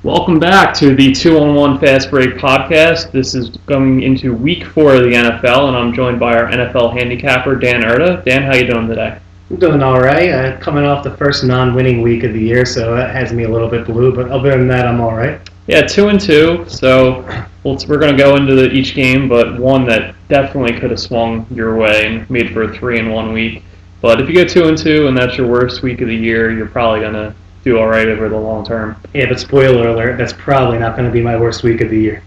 Welcome back to the 2-on-1 Fast Break podcast. This is going into week 4 of the NFL, and I'm joined by our NFL handicapper, Dan Erta. Dan, how you doing today? I'm doing all right. Coming off the first non-winning week of the year, so that has me a little bit blue. But other than that, I'm all right. Yeah, 2-2. So we're going to go into each game, but one that definitely could have swung your way and made for a 3-1 week. But if you go 2-2 and that's your worst week of the year, you're probably going to do all right over the long term. Yeah, but spoiler alert, that's probably not going to be my worst week of the year.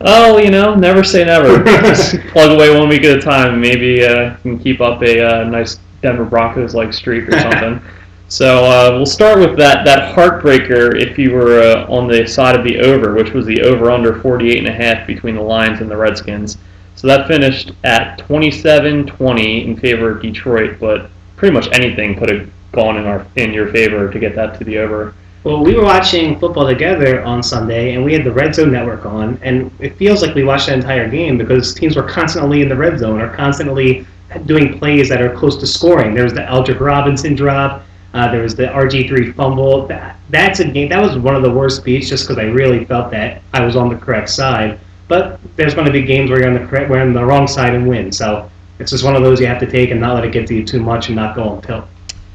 Oh, never say never. Just plug away 1 week at a time. Maybe you can keep up a nice Denver Broncos-like streak or something. So we'll start with that heartbreaker if you were on the side of the over, which was the over-under 48.5 between the Lions and the Redskins. So that finished at 27-20 in favor of Detroit, but pretty much anything could have gone in your favor to get that to the over. Well, we were watching football together on Sunday, and we had the Red Zone Network on, and it feels like we watched that entire game because teams were constantly in the red zone or constantly doing plays that are close to scoring. There was the Aldrick Robinson drop. There was the RG3 fumble. That's a game. That was one of the worst beats just because I really felt that I was on the correct side. But there's going to be games where we're on the wrong side and win. So it's just one of those you have to take and not let it get to you too much and not go on tilt.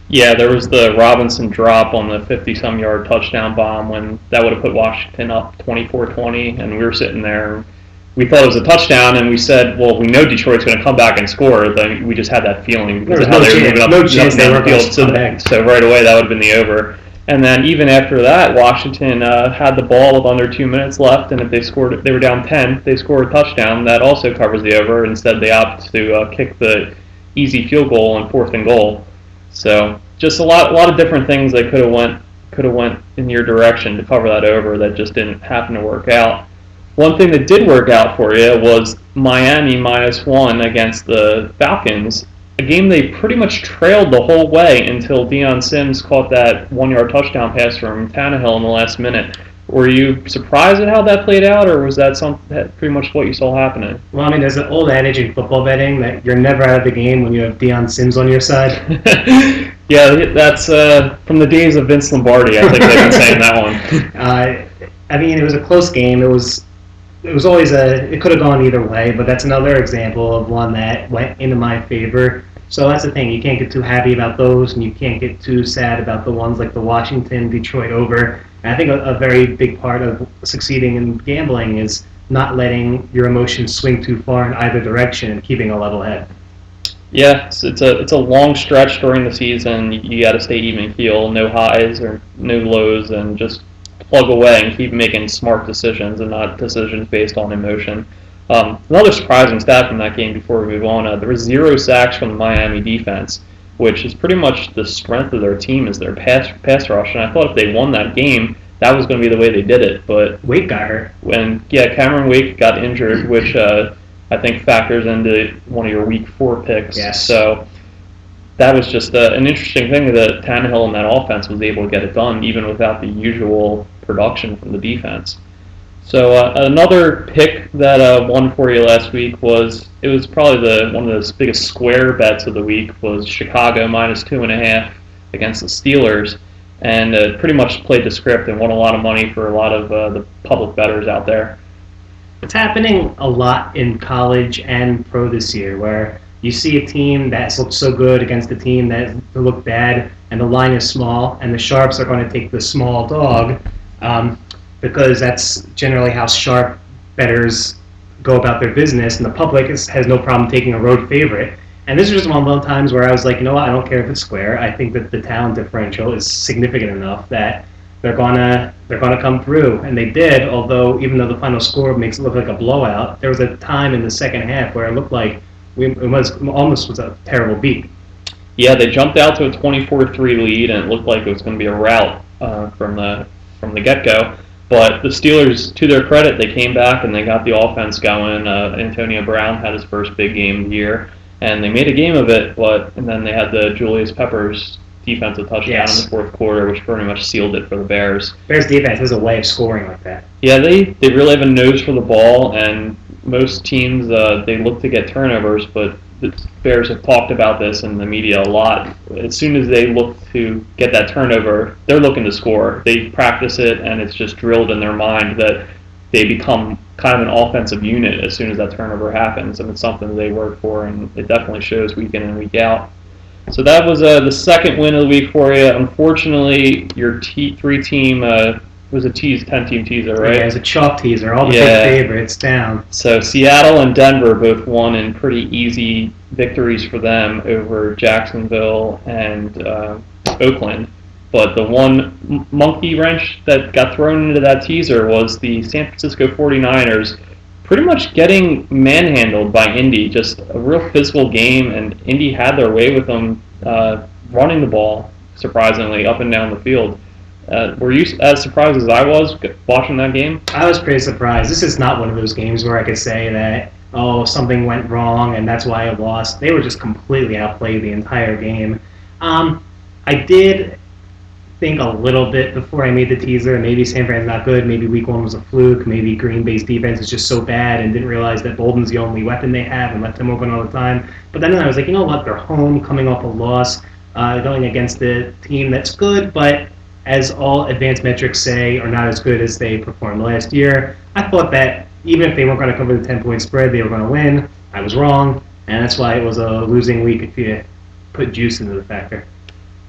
Yeah, there was the Robinson drop on the 50-some yard touchdown bomb when that would have put Washington up 24-20, and we were sitting there. We thought it was a touchdown, and we said, well, we know Detroit's going to come back and score. We just had that feeling because of how they were moving up no chance they down the field. So right away, that would have been the over. And then even after that, Washington had the ball with under 2 minutes left, and if they were down 10, if they scored a touchdown, that also covers the over. Instead, they opt to kick the easy field goal on 4th and goal. So just a lot of different things that could have went in your direction to cover that over that just didn't happen to work out. One thing that did work out for you was Miami -1 against the Falcons, a game they pretty much trailed the whole way until Deion Sims caught that 1-yard touchdown pass from Tannehill in the last minute. Were you surprised at how that played out, or was that pretty much what you saw happening? Well, I mean, there's an old adage in football betting that you're never out of the game when you have Deion Sims on your side. Yeah, that's from the days of Vince Lombardi. I think they've been saying that one. I mean, it was a close game. It was always it could have gone either way, but that's another example of one that went into my favor. So that's the thing. You can't get too happy about those, and you can't get too sad about the ones like the Washington-Detroit over. And I think a very big part of succeeding in gambling is not letting your emotions swing too far in either direction and keeping a level head. Yeah, it's a long stretch during the season. You got to stay even keel, no highs or no lows, and just plug away and keep making smart decisions and not decisions based on emotion. Another surprising stat from that game before we move on, there was 0 sacks from the Miami defense, which is pretty much the strength of their team is their pass rush. And I thought if they won that game, that was going to be the way they did it. But Wake got hurt. Cameron Wake got injured, which I think factors into one of your Week 4 picks. Yes. So that was just an interesting thing that Tannehill and that offense was able to get it done, even without the usual production from the defense. So another pick that won for you last week was probably one of the biggest square bets of the week was Chicago -2.5 against the Steelers, and pretty much played the script and won a lot of money for a lot of the public bettors out there. It's happening a lot in college and pro this year, where you see a team that's looked so good against a team that looked bad, and the line is small, and the sharps are going to take the small dog. Because that's generally how sharp bettors go about their business, and the public has no problem taking a road favorite. And this is just one of those times where I was like, you know what, I don't care if it's square. I think that the talent differential is significant enough that they're gonna come through, and they did. Although even though the final score makes it look like a blowout, there was a time in the second half where it looked like it almost was a terrible beat. Yeah, they jumped out to a 24-3 lead, and it looked like it was going to be a rout from the get-go. But the Steelers, to their credit, they came back and they got the offense going. Antonio Brown had his first big game of the year, and they made a game of it. And then they had the Julius Peppers defensive touchdown in the fourth quarter, which pretty much sealed it for the Bears. Bears defense has a way of scoring like that. Yeah, they really have a nose for the ball, and most teams they look to get turnovers, but the Bears have talked about this in the media a lot. As soon as they look to get that turnover, they're looking to score. They practice it, and it's just drilled in their mind that they become kind of an offensive unit as soon as that turnover happens, and it's something that they work for, and it definitely shows week in and week out. So that was the second win of the week for you. Unfortunately, your three-team was a 10-team teaser, right? Yeah, it was a chalk teaser. All the big favorites down. So Seattle and Denver both won in pretty easy victories for them over Jacksonville and Oakland. But the one monkey wrench that got thrown into that teaser was the San Francisco 49ers pretty much getting manhandled by Indy. Just a real physical game, and Indy had their way with them running the ball, surprisingly, up and down the field. Were you as surprised as I was watching that game? I was pretty surprised. This is not one of those games where I could say that, oh, something went wrong and that's why I lost. They were just completely outplayed the entire game. I did think a little bit before I made the teaser, maybe San Fran's not good, maybe week one was a fluke, maybe Green Bay's defense is just so bad and didn't realize that Bolden's the only weapon they have and left him open all the time. But then I was like, you know what, they're home, coming off a loss, going against the team that's good, but as all advanced metrics say, are not as good as they performed last year. I thought that even if they weren't going to cover the 10-point spread, they were going to win. I was wrong, and that's why it was a losing week if you put juice into the factor.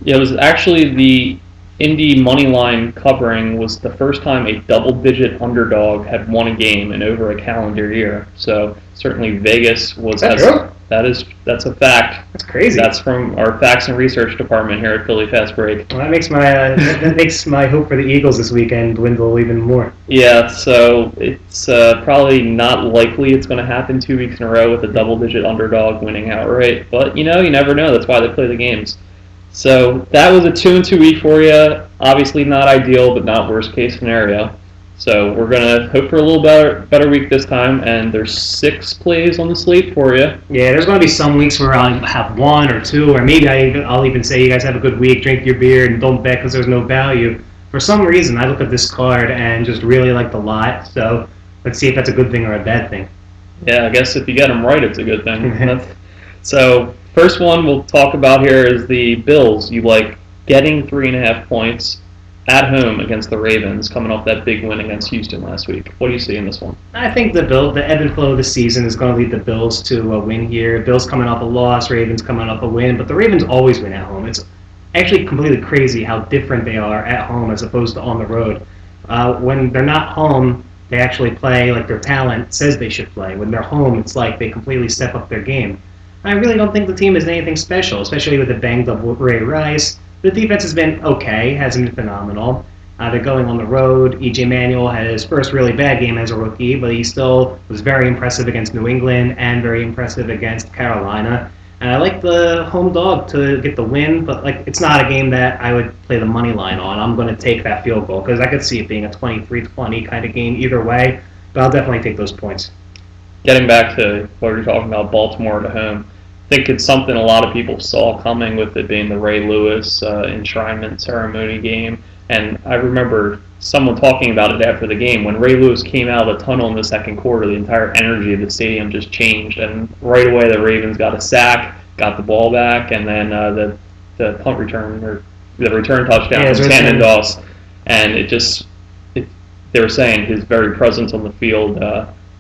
Yeah, it was actually the Indy money line covering was the first time a double-digit underdog had won a game in over a calendar year. So certainly Vegas was. That's a fact. That's crazy. That's from our facts and research department here at Philly Fast Break. Well, that makes my hope for the Eagles this weekend dwindle even more. Yeah, so it's probably not likely it's going to happen 2 weeks in a row with a double-digit underdog winning outright. But you never know. That's why they play the games. So that was a 2-2 week for you. Obviously not ideal, but not worst case scenario. So we're going to hope for a little better week this time, and there's 6 plays on the slate for you. Yeah, there's going to be some weeks where I'll have 1 or 2, or maybe I'll even say you guys have a good week, drink your beer, and don't bet because there's no value. For some reason, I look at this card and just really like the lot, so let's see if that's a good thing or a bad thing. Yeah, I guess if you get them right, it's a good thing. So first one we'll talk about here is the Bills. You like getting 3.5 points at home against the Ravens, coming off that big win against Houston last week. What do you see in this one? I think the ebb and flow of the season is going to lead the Bills to a win here. Bills coming off a loss, Ravens coming off a win, but the Ravens always win at home. It's actually completely crazy how different they are at home as opposed to on the road. When they're not home, they actually play like their talent says they should play. When they're home, it's like they completely step up their game. I really don't think the team is anything special, especially with the banged-up Ray Rice. The defense has been okay, hasn't been phenomenal. They're going on the road. E.J. Manuel had his first really bad game as a rookie, but he still was very impressive against New England and very impressive against Carolina. And I like the home dog to get the win, but it's not a game that I would play the money line on. I'm going to take that field goal because I could see it being a 23-20 kind of game either way, but I'll definitely take those points. Getting back to what you're talking about, Baltimore at home, I think it's something a lot of people saw coming with it being the Ray Lewis enshrinement ceremony game. And I remember someone talking about it after the game. When Ray Lewis came out of the tunnel in the second quarter, the entire energy of the stadium just changed. And right away the Ravens got a sack, got the ball back, and then the punt return, or the return touchdown from Cannon Doss. And they were saying his very presence on the field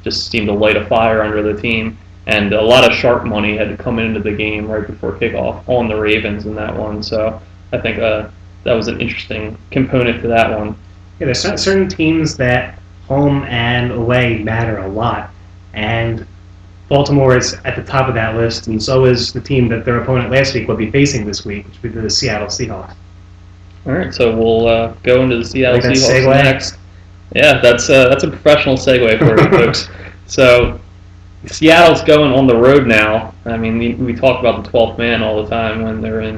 just seemed to light a fire under the team. And a lot of sharp money had to come into the game right before kickoff on the Ravens in that one. So I think that was an interesting component to that one. Yeah, there's certain teams that home and away matter a lot. And Baltimore is at the top of that list, and so is the team that their opponent last week will be facing this week, which would be the Seattle Seahawks. All right, so we'll go into the Seattle Seahawks segue? next. Yeah, that's a professional segue for you folks. So Seattle's going on the road now. I mean, we talk about the 12th man all the time when they're in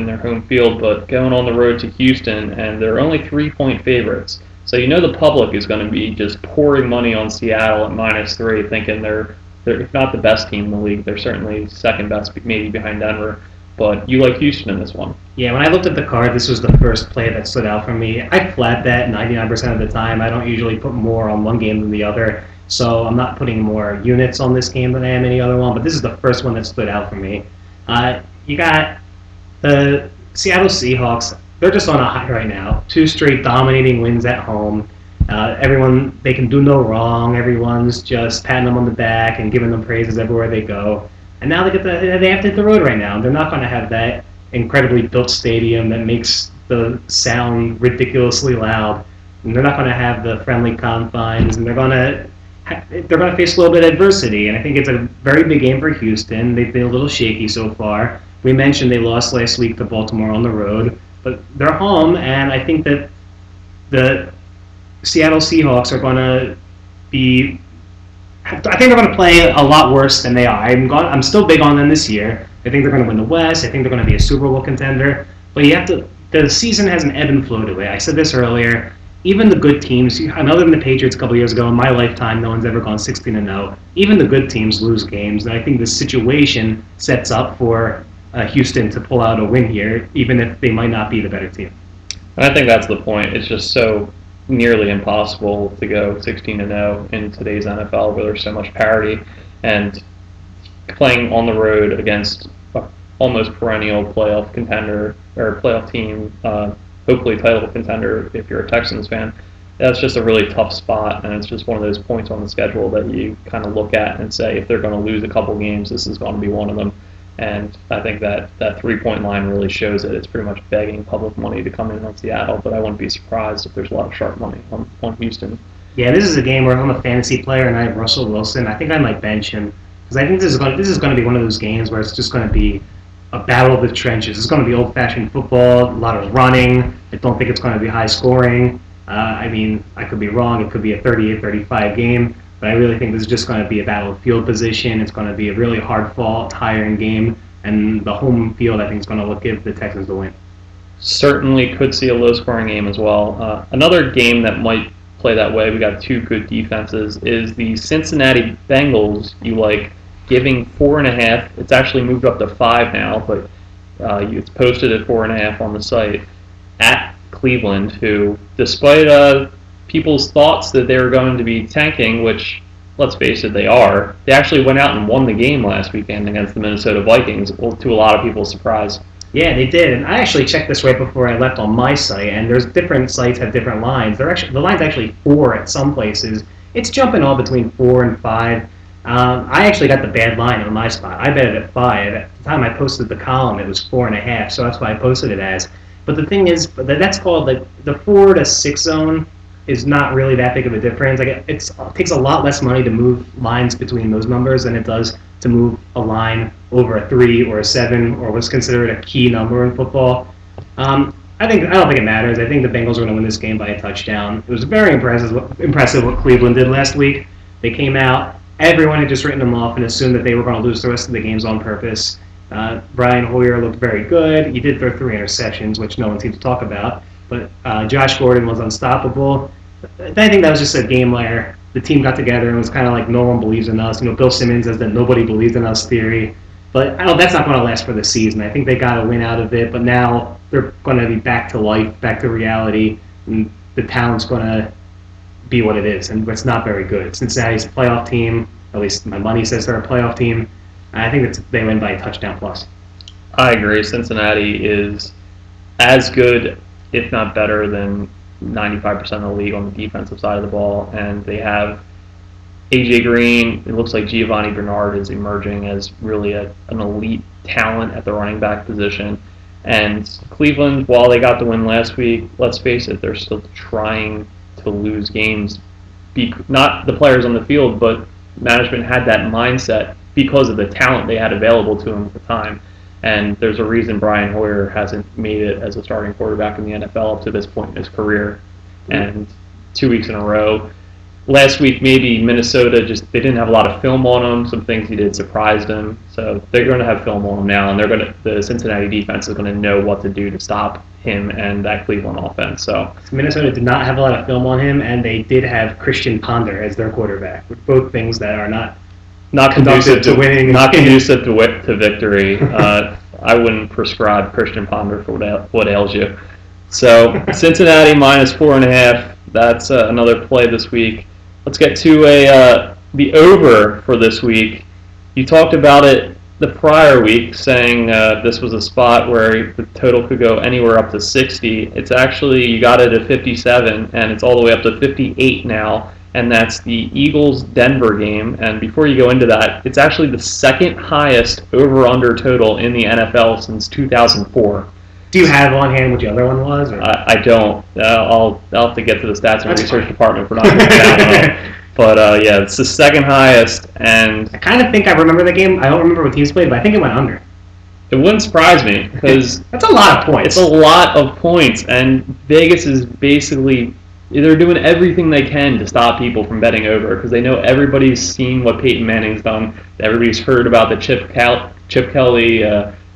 their home field, but going on the road to Houston, and they're only 3-point favorites. So the public is going to be just pouring money on Seattle at -3, thinking they're if not the best team in the league, they're certainly second best, maybe behind Denver. but you like Houston in this one. Yeah, when I looked at the card, this was the first play that stood out for me. I flat bet 99% of the time. I don't usually put more on one game than the other, so I'm not putting more units on this game than I am any other one, but this is the first one that stood out for me. You got the Seattle Seahawks. They're just on a high right now. 2 straight dominating wins at home. Everyone, they can do no wrong. Everyone's just patting them on the back and giving them praises everywhere they go. And now they have to hit the road right now. They're not going to have that incredibly built stadium that makes the sound ridiculously loud. And they're not going to have the friendly confines, and they're going to face a little bit of adversity. And I think it's a very big game for Houston. They've been a little shaky so far. We mentioned they lost last week to Baltimore on the road, but they're home, and I think that the Seattle Seahawks are going to be. I think they're going to play a lot worse than they are. I'm still big on them this year. I think they're going to win the West. I think they're going to be a Super Bowl contender. But the season has an ebb and flow to it. I said this earlier. Even the good teams, other than the Patriots a couple years ago, in my lifetime, no one's ever gone 16-0. Even the good teams lose games. And I think this situation sets up for Houston to pull out a win here, even if they might not be the better team. And I think that's the point. It's just so nearly impossible to go 16-0 in today's NFL, where there's so much parity, and playing on the road against almost perennial playoff contender or playoff team, hopefully title contender if you're a Texans fan. That's just a really tough spot, and it's just one of those points on the schedule that you kind of look at and say, if they're going to lose a couple games, this is going to be one of them. And I think that 3-point line really shows it. It's pretty much begging public money to come in on Seattle, but I wouldn't be surprised if there's a lot of sharp money on Houston. Yeah, this is a game where I'm a fantasy player and I have Russell Wilson. I think I might bench him because I think this is going to be one of those games where it's just going to be a battle of the trenches. It's going to be old-fashioned football, a lot of running. I don't think it's going to be high scoring. I mean, I could be wrong. It could be a 38-35 game. But I really think this is just going to be a battle of field position. It's going to be a really hard-fought, tiring game. And the home field, I think, is going to give the Texans the win. Certainly could see a low-scoring game as well. Another game that might play that way, we got 2 good defenses, is the Cincinnati Bengals. You like giving 4.5. It's actually moved up to 5 now, but it's posted at 4.5 on the site, at Cleveland, who, despite people's thoughts that they were going to be tanking, which, let's face it, they are. They actually went out and won the game last weekend against the Minnesota Vikings, to a lot of people's surprise. Yeah, they did, and I actually checked this right before I left on my site, and there's different sites have different lines. The line's actually 4 at some places. It's jumping all between 4 and 5. I actually got the bad line on my spot. I bet it at 5. At the time I posted the column, it was 4.5, so that's why I posted it as. But the thing is, that's called the 4 to 6 zone is not really that big of a difference. It takes a lot less money to move lines between those numbers than it does to move a line over a 3 or a 7 or what's considered a key number in football. I don't think it matters. I think the Bengals are going to win this game by a touchdown. It was very impressive what Cleveland did last week. They came out, everyone had just written them off and assumed that they were going to lose the rest of the games on purpose. Brian Hoyer looked very good. He did throw 3 interceptions, which no one seemed to talk about. But Josh Gordon was unstoppable. I think that was just a game where the team got together and was kind of like, no one believes in us. Bill Simmons has that nobody believes in us theory. But that's not going to last for the season. I think they got a win out of it, but now they're going to be back to life, back to reality, and the talent's going to be what it is, and it's not very good. Cincinnati's a playoff team. At least my money says they're a playoff team. I think they win by a touchdown plus. I agree. Cincinnati is as good, if not better, than 95% of the league on the defensive side of the ball, and they have A.J. Green. It looks like Giovanni Bernard is emerging as really an elite talent at the running back position. And Cleveland, while they got the win last week, let's face it, they're still trying to lose games. Not the players on the field, but management had that mindset because of the talent they had available to them at the time. And there's a reason Brian Hoyer hasn't made it as a starting quarterback in the NFL up to this point in his career. And 2 weeks in a row. Last week, maybe Minnesota they didn't have a lot of film on him. Some things he did surprised him. So they're going to have film on him now, and the Cincinnati defense is going to know what to do to stop him and that Cleveland offense. So Minnesota did not have a lot of film on him, and they did have Christian Ponder as their quarterback, with both things that are not conducive to winning. Not conducive to victory. I wouldn't prescribe Christian Ponder for what ails you. So Cincinnati minus 4.5. That's another play this week. Let's get to the over for this week. You talked about it the prior week, saying this was a spot where the total could go anywhere up to 60. It's actually, you got it at 57, and it's all the way up to 58 now, and that's the Eagles-Denver game. And before you go into that, it's actually the second highest over-under total in the NFL since 2004. Do you have on hand what the other one was? Or? I don't. I'll have to get to the stats and research department for not going down. But yeah, it's the second highest, and I kind of think I remember the game. I don't remember what teams played, but I think it went under. It wouldn't surprise me because that's a lot of points. It's a lot of points, and Vegas is basically they're doing everything they can to stop people from betting over because they know everybody's seen what Peyton Manning's done. Everybody's heard about the Chip Kelly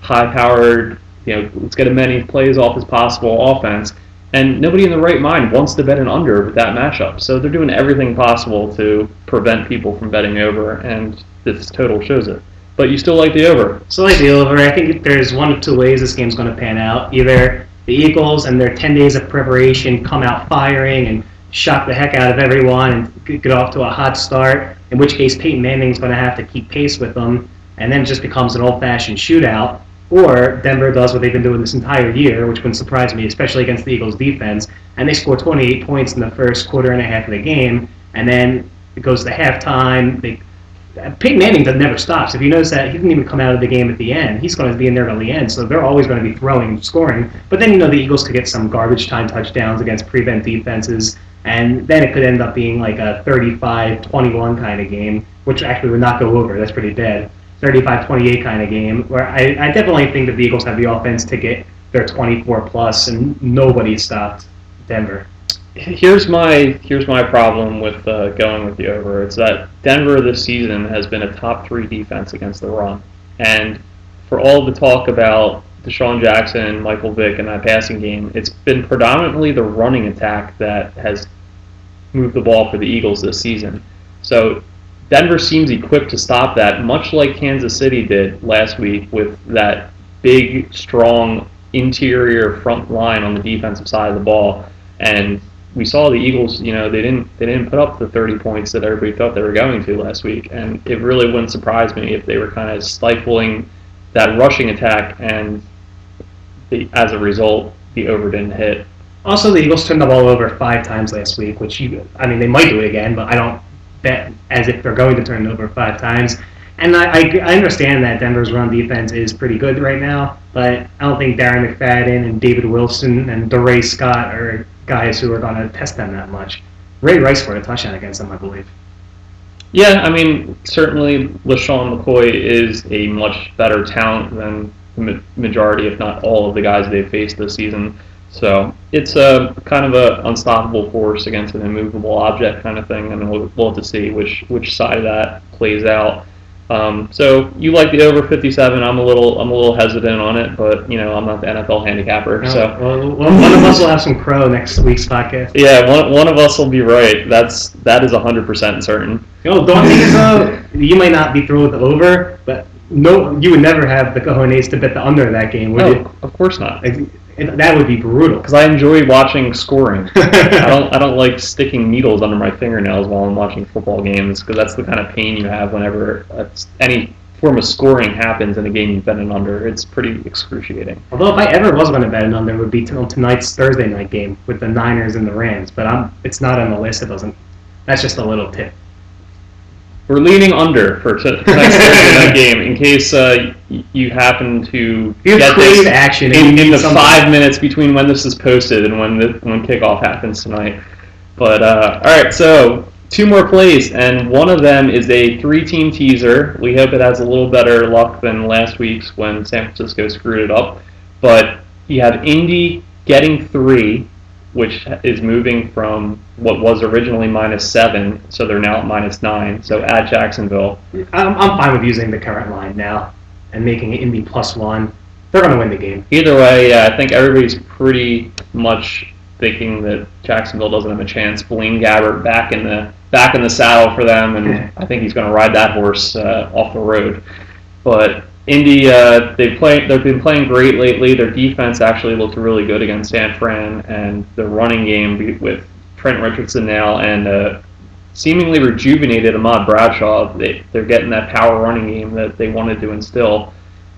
high-powered, let's get as many plays off as possible offense. And nobody in the right mind wants to bet an under with that matchup. So they're doing everything possible to prevent people from betting over, and this total shows it. But you still like the over. Still like the over. I think there's one of two ways this game's going to pan out. Either the Eagles and their 10 days of preparation come out firing and shock the heck out of everyone and get off to a hot start, in which case Peyton Manning's going to have to keep pace with them, and then it just becomes an old-fashioned shootout. Or Denver does what they've been doing this entire year, which wouldn't surprise me, especially against the Eagles' defense, and they score 28 points in the first quarter and a half of the game, and then it goes to halftime. Peyton Manning never stops. If you notice that, he didn't even come out of the game at the end. He's going to be in there till the end, so they're always going to be throwing and scoring. But then the Eagles could get some garbage time touchdowns against prevent defenses, and then it could end up being like a 35-21 kind of game, which actually would not go over. That's pretty bad. 35-28 kind of game, where I definitely think that the Eagles have the offense to get their 24+, and nobody stopped Denver. Here's my problem with going with the over. It's that Denver this season has been a top 3 defense against the run. And for all the talk about Deshaun Jackson, Michael Vick, and that passing game, it's been predominantly the running attack that has moved the ball for the Eagles this season. So Denver seems equipped to stop that, much like Kansas City did last week with that big, strong interior front line on the defensive side of the ball. And we saw the Eagles, they didn't put up the 30 points that everybody thought they were going to last week. And it really wouldn't surprise me if they were kind of stifling that rushing attack, and as a result, the over didn't hit. Also, the Eagles turned the ball over 5 times last week, which they might do it again, but I don't bet as if they're going to turn it over 5 times. And I understand that Denver's run defense is pretty good right now, but I don't think Darren McFadden and David Wilson and DeRay Scott are guys who are going to test them that much. Ray Rice scored a touchdown against them, I believe. Yeah, certainly LaShawn McCoy is a much better talent than the majority, if not all, of the guys they've faced this season. So it's a kind of an unstoppable force against an immovable object kind of thing, and we'll have to see which side of that plays out. So you like the over 57? I'm a little hesitant on it, but I'm not the NFL handicapper. No, so well, one of us will have some crow next week's podcast. Yeah, one of us will be right. That is 100% certain. Don't think as though you might not be thrilled with the over, but no, you would never have the cojones to bet the under in that game, would you? Of course not. That would be brutal. Because I enjoy watching scoring. I don't like sticking needles under my fingernails while I'm watching football games, because that's the kind of pain you have whenever any form of scoring happens in a game you've betted under. It's pretty excruciating. Although if I ever was going to bet an under, it would be tonight's Thursday night game with the Niners and the Rams. But it's not on the list. It doesn't. That's just a little tip. We're leaning under for tonight's Thursday night game in case you happen to get this action in the 5 minutes between when this is posted and when kickoff happens tonight. But all right, so 2 more plays, and one of them is a 3-team teaser. We hope it has a little better luck than last week's when San Francisco screwed it up. But you have Indy getting 3, which is moving from what was originally -7, so they're now at -9. So at Jacksonville. I'm fine with using the current line now and making it Indy +1. They're going to win the game. Either way, yeah, I think everybody's pretty much thinking that Jacksonville doesn't have a chance. Blaine Gabbert back in the saddle for them, and I think he's going to ride that horse off the road. But Indy, they've been playing great lately. Their defense actually looked really good against San Fran, and the running game with Trent Richardson now and seemingly rejuvenated Ahmad Bradshaw. They're getting that power running game that they wanted to instill,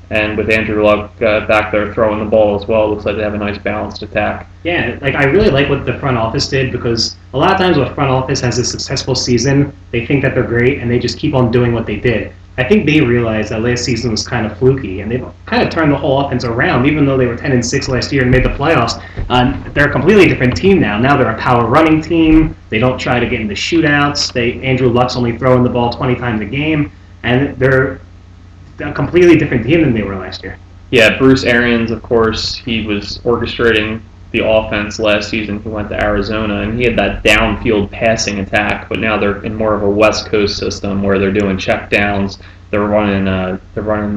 and with Andrew Luck back there throwing the ball as well, it looks like they have a nice balanced attack. Yeah, like I really like what the front office did, because a lot of times when a front office has a successful season, they think that they're great and they just keep on doing what they did. I think they realized that last season was kind of fluky, and they've kind of turned the whole offense around. Even though they were 10-6 last year and made the playoffs, they're a completely different team now. Now they're a power running team. They don't try to get into shootouts. Andrew Luck's only throwing the ball 20 times a game, and they're a completely different team than they were last year. Yeah, Bruce Arians, of course, he was orchestrating the offense last season. He went to Arizona, and he had that downfield passing attack. But now they're in more of a West Coast system where they're doing check downs. They're running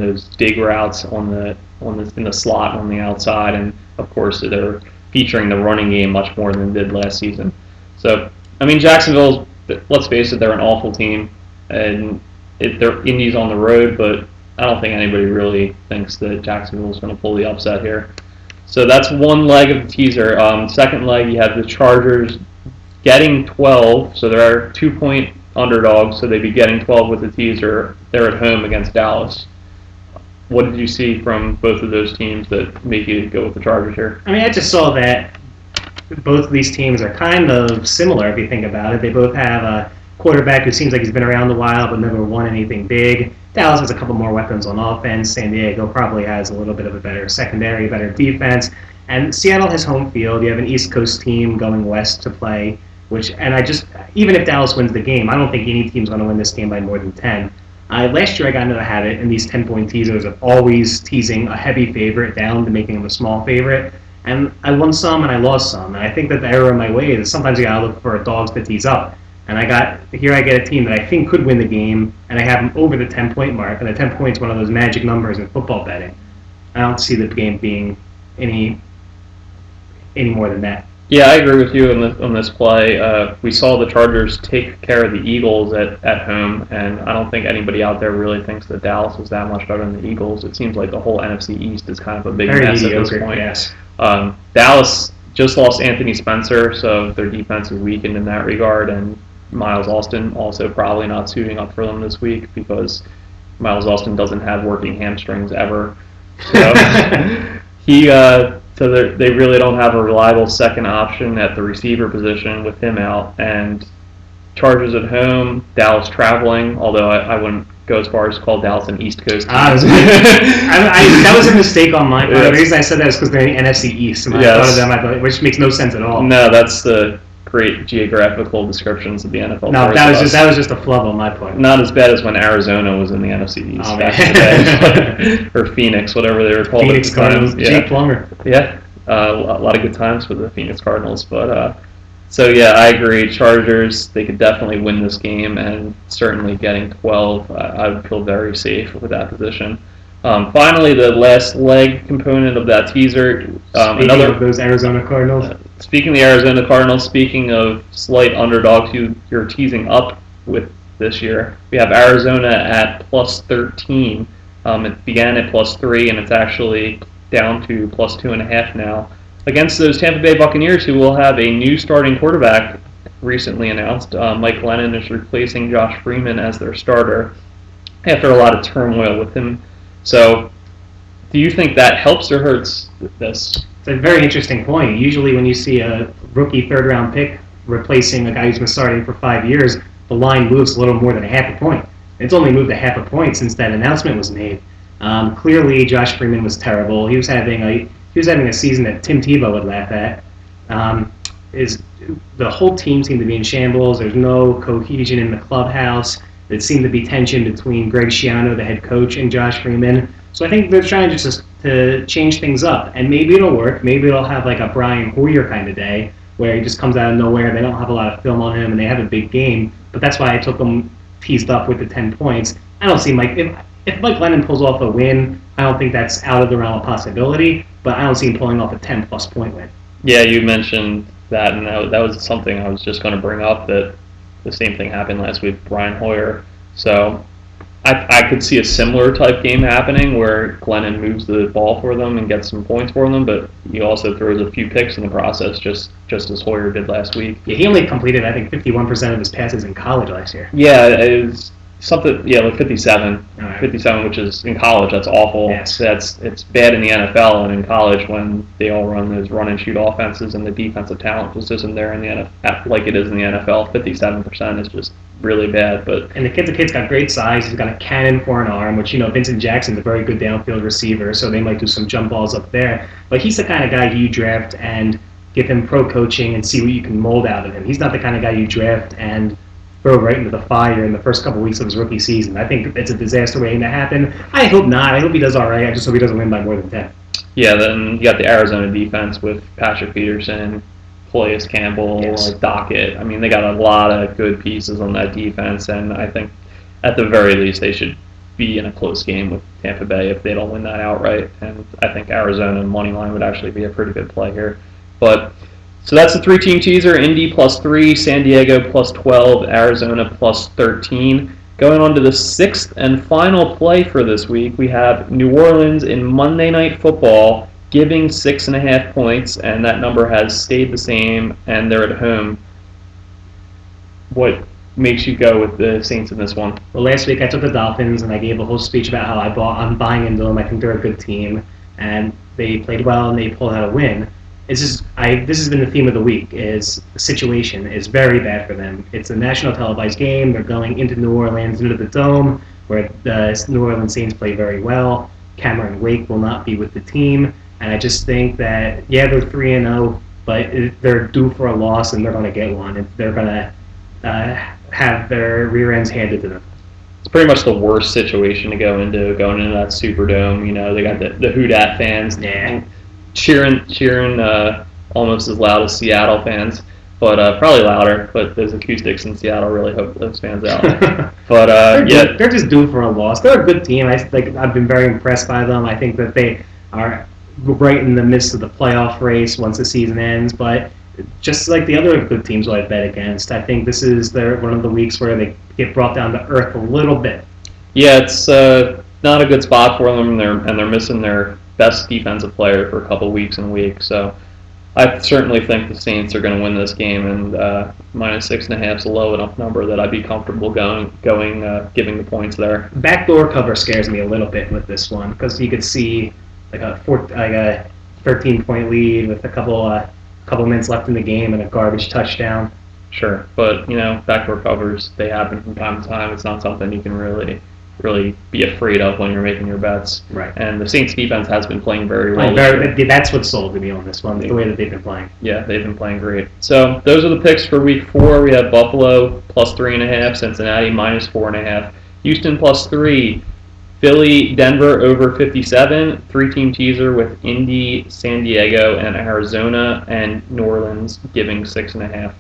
those dig routes in the slot on the outside, and of course they're featuring the running game much more than they did last season. So I mean, Jacksonville, let's face it, they're an awful team, and they're Indy's on the road, but I don't think anybody really thinks that Jacksonville is going to pull the upset here. So that's one leg of the teaser. Second leg, you have the Chargers getting 12, so they're 2-point underdogs, so they'd be getting 12 with the teaser. They're at home against Dallas. What did you see from both of those teams that make you go with the Chargers here? I mean, I just saw that both of these teams are kind of similar if you think about it. They both have a quarterback who seems like he's been around a while but never won anything big. Dallas has a couple more weapons on offense. San Diego probably has a little bit of a better secondary, better defense. And Seattle has home field. You have an East Coast team going west to play, even if Dallas wins the game, I don't think any team's going to win this game by more than 10. Last year I got into the habit in these 10-point teasers of always teasing a heavy favorite down to making them a small favorite. And I won some and I lost some. And I think that the error in my way is sometimes you got to look for dogs to tease up. And I get a team that I think could win the game, and I have them over the 10-point mark. And the 10 points is one of those magic numbers in football betting. I don't see the game being any more than that. Yeah, I agree with you on this play. We saw the Chargers take care of the Eagles at home, and I don't think anybody out there really thinks that Dallas is that much better than the Eagles. It seems like the whole NFC East is kind of a big mess at this point. Yes. Dallas just lost Anthony Spencer, so their defense is weakened in that regard, and Miles Austin also probably not suiting up for them this week because Miles Austin doesn't have working hamstrings ever. So they really don't have a reliable second option at the receiver position with him out. And Chargers at home, Dallas traveling, although I wouldn't go as far as to call Dallas an East Coast team. That was a mistake on my part. Yes. The reason I said that is because they're in the NFC East, and yes. I thought of them, which makes no sense at all. No, that's the great geographical descriptions of the NFL. No, that was just a flub on my part. Not as bad as when Arizona was in the NFC East back in the day, or Phoenix, whatever they were called. Phoenix Cardinals, Jake Plummer. Yeah, a lot of good times for the Phoenix Cardinals, but so yeah, I agree. Chargers, they could definitely win this game, and certainly getting 12, I would feel very safe with that position. Finally, the last leg component of that teaser. Speaking of those Arizona Cardinals. Speaking of the Arizona Cardinals, speaking of slight underdogs you're teasing up with this year, we have Arizona at plus 13. It began at plus 3, and it's actually down to plus 2.5 now. Against those Tampa Bay Buccaneers, who will have a new starting quarterback recently announced. Mike Glennon is replacing Josh Freeman as their starter after a lot of turmoil with him. So, do you think that helps or hurts this? It's a very interesting point. Usually when you see a rookie third-round pick replacing a guy who's been starting for 5 years, the line moves a little more than a half a point. It's only moved a half a point since that announcement was made. Clearly, Josh Freeman was terrible. He was having a season that Tim Tebow would laugh at. The whole team seemed to be in shambles. There's no cohesion in the clubhouse. There seemed to be tension between Greg Schiano, the head coach, and Josh Freeman. So I think they're trying just to change things up. And maybe it'll work. Maybe it'll have like a Brian Hoyer kind of day where he just comes out of nowhere. They don't have a lot of film on him, and they have a big game. But that's why I took him teased up with the 10 points. I don't see Mike. If Mike Glennon pulls off a win, I don't think that's out of the realm of possibility. But I don't see him pulling off a 10-plus point win. Yeah, you mentioned that, and that was something I was just going to bring up, that the same thing happened last week with Brian Hoyer. So I could see a similar type game happening where Glennon moves the ball for them and gets some points for them, but he also throws a few picks in the process, just as Hoyer did last week. Yeah, he only completed, I think, 51% of his passes in college last year. Yeah, it was something. Yeah, like 57, Right. 57, which is in college. That's awful. Yes. It's bad in the NFL and in college when they all run those run and shoot offenses and the defensive talent just isn't there in the NFL like it is in the NFL. 57% is just really bad. But And the kid's got great size. He's got a cannon for an arm, which, Vincent Jackson's a very good downfield receiver, so they might do some jump balls up there. But he's the kind of guy you draft and give him pro coaching and see what you can mold out of him. He's not the kind of guy you draft and throw right into the fire in the first couple weeks of his rookie season. I think it's a disaster waiting to happen. I hope not. I hope he does all right. I just hope he doesn't win by more than 10. yeah, then you got the Arizona defense with Patrick Peterson, Calais Campbell, Yes. Dockett. I mean, they got a lot of good pieces on that defense, and I think at the very least they should be in a close game with Tampa Bay if they don't win that outright. And I think Arizona money line would actually be a pretty good play here. But so that's the 3-team teaser: Indy +3, San Diego +12, Arizona +13. Going on to the sixth and final play for this week, we have New Orleans in Monday Night Football giving 6.5 points, and that number has stayed the same, and they're at home. What makes you go with the Saints in this one? Well, last week I took the Dolphins and I gave a whole speech about how I'm buying into them. I think they're a good team, and they played well and they pulled out a win. This has been the theme of the week. Is the situation is very bad for them. It's a national televised game. They're going into New Orleans, into the Dome, where the New Orleans Saints play very well. Cameron Wake will not be with the team, and I just think that they're 3-0, but they're due for a loss and they're going to get one. And they're going to have their rear ends handed to them. It's pretty much the worst situation to going into that Superdome. They got the Who Dat fans cheering almost as loud as Seattle fans, but probably louder. But those acoustics in Seattle really hope those fans out. But they're just due for a loss. They're a good team. I've been very impressed by them. I think that they are right in the midst of the playoff race once the season ends. But just like the other good teams I've bet against, I think this is one of the weeks where they get brought down to earth a little bit. Yeah, it's not a good spot for them, and they're missing their best defensive player for a couple weeks and weeks. So I certainly think the Saints are going to win this game, and -6.5 is a low enough number that I'd be comfortable giving the points there. Backdoor cover scares me a little bit with this one because you could see like a 13-point lead with a couple minutes left in the game and a garbage touchdown. Sure, but backdoor covers, they happen from time to time. It's not something you can really be afraid of when you're making your bets. Right. And the Saints defense has been playing very well. That's what sold to me on this one, the way that they've been playing. Yeah, they've been playing great. So those are the picks for week 4. We have Buffalo +3.5, Cincinnati -4.5, Houston +3, Philly, Denver over 57, 3-team teaser with Indy, San Diego, and Arizona, and New Orleans giving 6.5.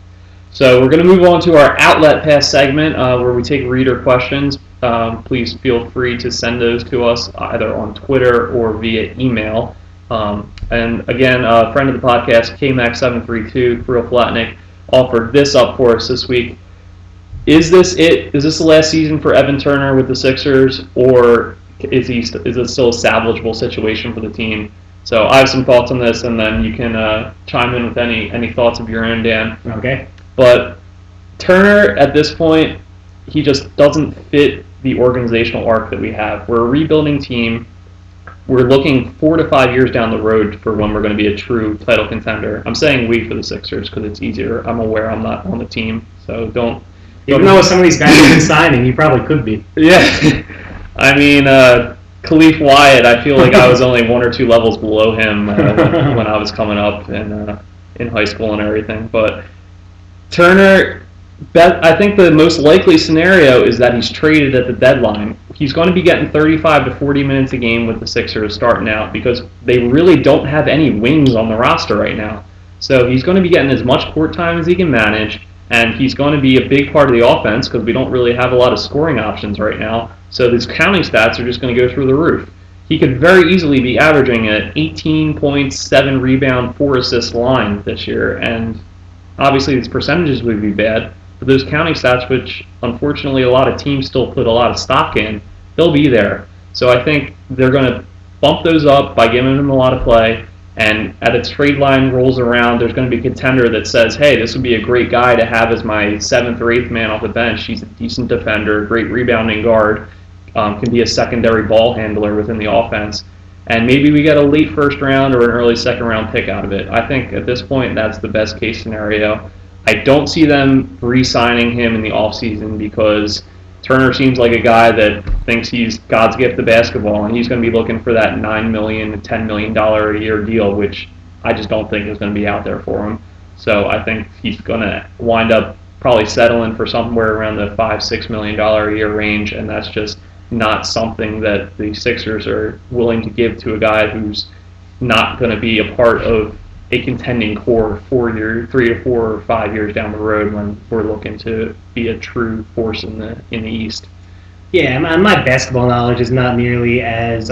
So we're going to move on to our Outlet Pass segment where we take reader questions. Please feel free to send those to us either on Twitter or via email. And again, a friend of the podcast, KMax732, Kirill Flatnick, offered this up for us this week. Is this it? Is this the last season for Evan Turner with the Sixers, or is it still a salvageable situation for the team? So I have some thoughts on this, and then you can chime in with any thoughts of your own, Dan. Okay. But Turner, at this point, he just doesn't fit the organizational arc that we have. We're a rebuilding team. We're looking 4 to 5 years down the road for when we're going to be a true title contender. I'm saying we for the Sixers because it's easier. I'm aware I'm not on the team, so don't. Even though some of these guys have been signing, you probably could be. Yeah. I mean, Khalif Wyatt, I feel like I was only 1 or 2 levels below him when I was coming up in high school and everything. But Turner, I think the most likely scenario is that he's traded at the deadline. He's going to be getting 35 to 40 minutes a game with the Sixers starting out because they really don't have any wings on the roster right now. So he's going to be getting as much court time as he can manage, and he's going to be a big part of the offense because we don't really have a lot of scoring options right now. So his counting stats are just going to go through the roof. He could very easily be averaging an 18 points, 7 rebound, 4 assist line this year, and obviously his percentages would be bad. But those counting stats, which unfortunately a lot of teams still put a lot of stock in, they'll be there. So I think they're going to bump those up by giving him a lot of play. And as the trade line rolls around, there's going to be a contender that says, hey, this would be a great guy to have as my 7th or 8th man off the bench. He's a decent defender, great rebounding guard, can be a secondary ball handler within the offense. And maybe we get a late first round or an early second round pick out of it. I think at this point that's the best case scenario. I don't see them re-signing him in the offseason because Turner seems like a guy that thinks he's God's gift to basketball, and he's going to be looking for that $9 million, $10 million a year deal, which I just don't think is going to be out there for him. So I think he's going to wind up probably settling for somewhere around the $5-6 million a year range, and that's just not something that the Sixers are willing to give to a guy who's not going to be a part of a contending core 3 to 4 or 5 years down the road when we're looking to be a true force in the East. Yeah, my basketball knowledge is not nearly as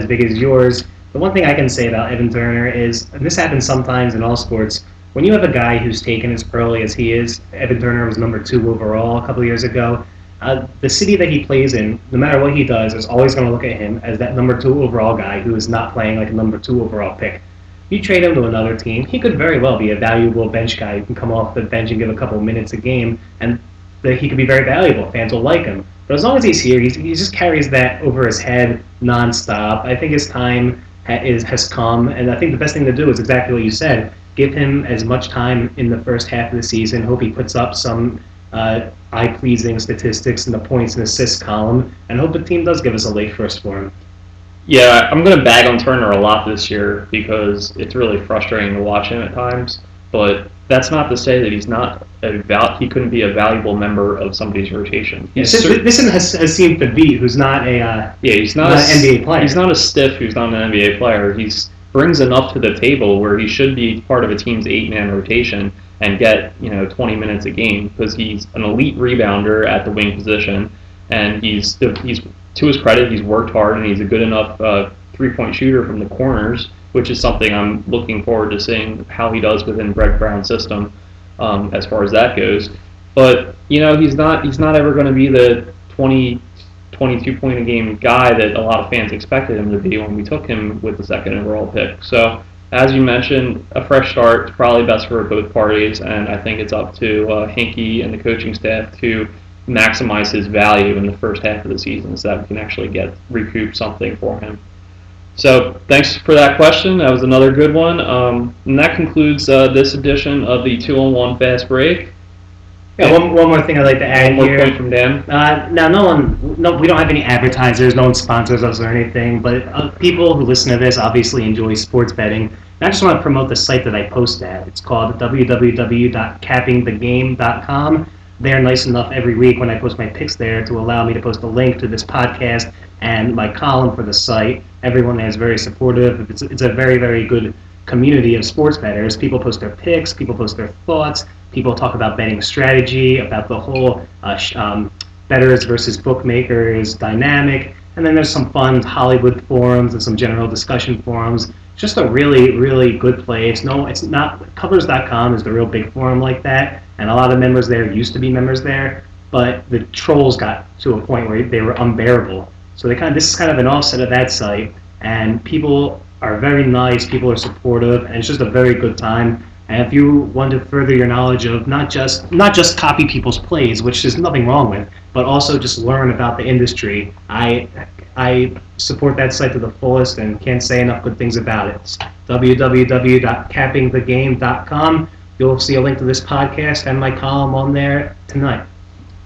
big as yours. The one thing I can say about Evan Turner is, and this happens sometimes in all sports, when you have a guy who's taken as early as he is, Evan Turner was number 2 overall a couple of years ago, the city that he plays in, no matter what he does, is always going to look at him as that number 2 overall guy who is not playing like a number 2 overall pick. You trade him to another team, he could very well be a valuable bench guy who can come off the bench and give a couple minutes a game, and he could be very valuable. Fans will like him. But as long as he's here, he just carries that over his head nonstop. I think his time has come, and I think the best thing to do is exactly what you said. Give him as much time in the first half of the season. Hope he puts up some eye-pleasing statistics in the points and assists column, and hope the team does give us a late first for him. Yeah, I'm going to bag on Turner a lot this year because it's really frustrating to watch him at times. But that's not to say that he couldn't be a valuable member of somebody's rotation. This has seemed to be who's not he's not an NBA player. He's not a stiff who's not an NBA player. He brings enough to the table where he should be part of a team's 8-man rotation and get 20 minutes a game because he's an elite rebounder at the wing position, and he's to his credit, he's worked hard and he's a good enough 3-point shooter from the corners, which is something I'm looking forward to seeing how he does within Brett Brown's system as far as that goes. But he's not ever going to be the 22 point a game guy that a lot of fans expected him to be when we took him with the 2nd overall pick. So as you mentioned, a fresh start is probably best for both parties, and I think it's up to Hinkie and the coaching staff to maximize his value in the first half of the season so that we can actually recoup something for him. So thanks for that question. That was another good one. And that concludes this edition of the 2-on-1 Fast Break. Yeah, one more thing I'd like to add here. One more point from Dan. Now, we don't have any advertisers, no one sponsors us or anything, but people who listen to this obviously enjoy sports betting. And I just want to promote the site that I post at. It's called www.cappingthegame.com. They're nice enough every week when I post my picks there to allow me to post a link to this podcast and my column for the site. Everyone there is very supportive. It's a very, very good community of sports bettors. People post their picks, people post their thoughts, people talk about betting strategy, about the whole bettors versus bookmakers dynamic. And then there's some fun Hollywood forums and some general discussion forums. Just a really, really good place. No, it's not. Covers.com is the real big forum like that, and a lot of members there used to be members there, but the trolls got to a point where they were unbearable. So this is kind of an offset of that site, and people are very nice, people are supportive, and it's just a very good time. And if you want to further your knowledge of not just copy people's plays, which there's nothing wrong with, but also just learn about the industry, I support that site to the fullest and can't say enough good things about it. It's www.cappingthegame.com. You'll see a link to this podcast and my column on there tonight.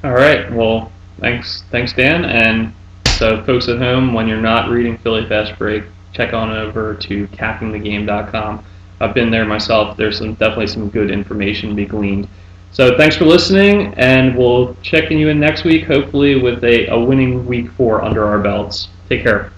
All right. Well, thanks, Dan. And so, folks at home, when you're not reading Philly Fast Break, check on over to cappingthegame.com. I've been there myself. There's definitely some good information to be gleaned. So thanks for listening, and we'll check you in next week, hopefully with a winning week 4 under our belts. Take care.